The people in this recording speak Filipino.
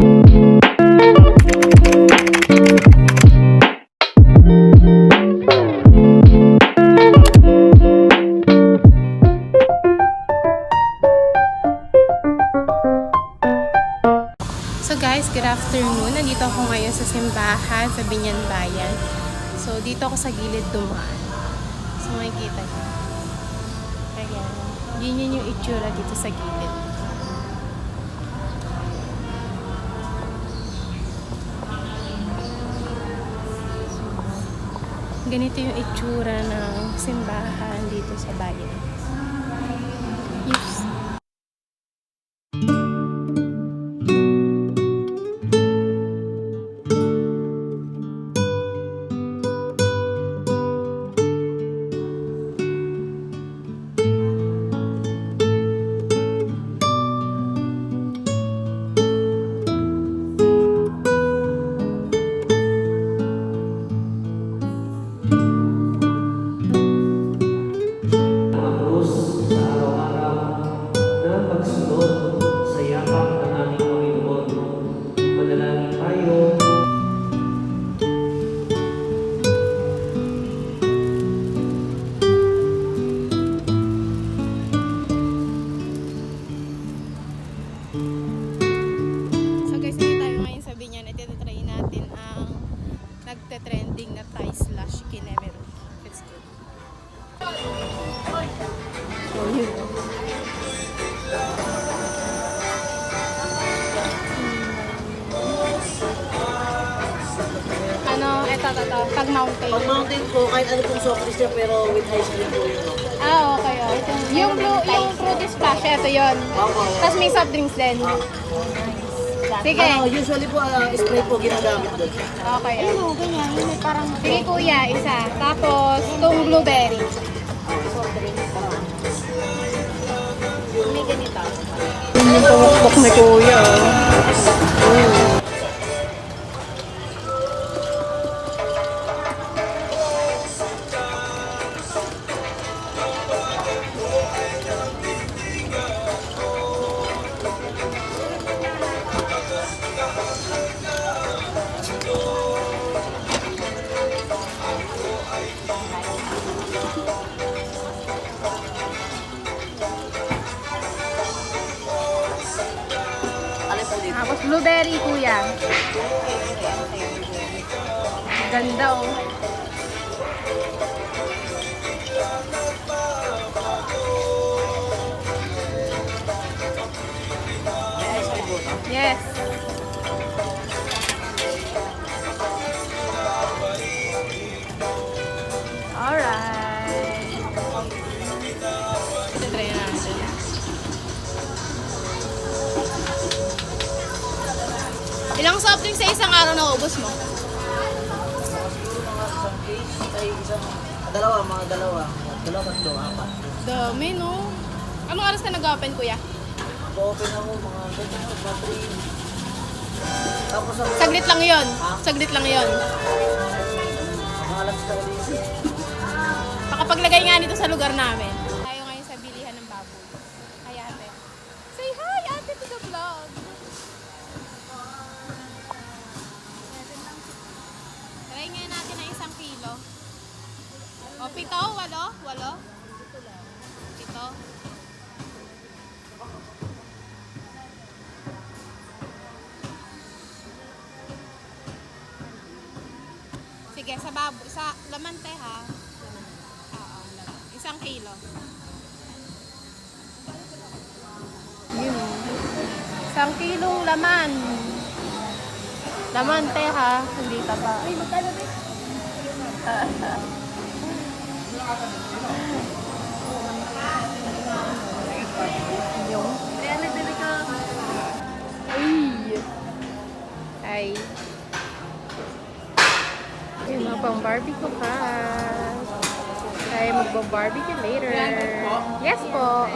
So guys, good afternoon. Nandito ako ngayon sa simbahan sa Binyan Bayan. So dito ako sa gilid dumaan. So makikita niyo. Ayan. Yun yung itsura dito sa gilid. Ganito yung itsura ng simbahan dito sa bayan. Yes. Nagte-trending na Thai slash kinemeru. Let's go. So, yun. Ito. Pag mountain. Pag mountain po, kahit ano pong soft drinks niya, pero with ice cream po yun. Okay. Yung fruity splash, ito yun. Tapos may soft drinks din. Sige. Usually po, spray po ginagamit doon. Okay. Ayun, ganyan. May parang... Sige kuya, isa. Tapos, itong blueberry. May ganito. Yung pangakbak ni kuya. Tapos blueberry kuya. Ganda oh. Yes. Alright. Try natin. Ilang soft drinks sa isang araw na ubos mo? Mga dalawa, tatlo, apat. Dami no? Anong oras ka nag-open kuya? Open ako, mga 3. Tapos ako... Saglit lang yun. Saglit lang yun. Mga alas ka ulit. Makapaglagay nga nito sa lugar namin. Tayo ngayon sa bilihan ng baboy. Ay ate. Say hi ate to the vlog. Try ngayon natin ang 1 kilo. O, 7, 8? 7. Sige, sa laman te ha. Oo, 1 kilo. Yun o. 1 kilong laman. Laman te ha. Hindi ka pa. Ay, magkano din? Yung. Ay. Yun mga pang barbecue ka. Tayo magbo-barbecue later. Yes po.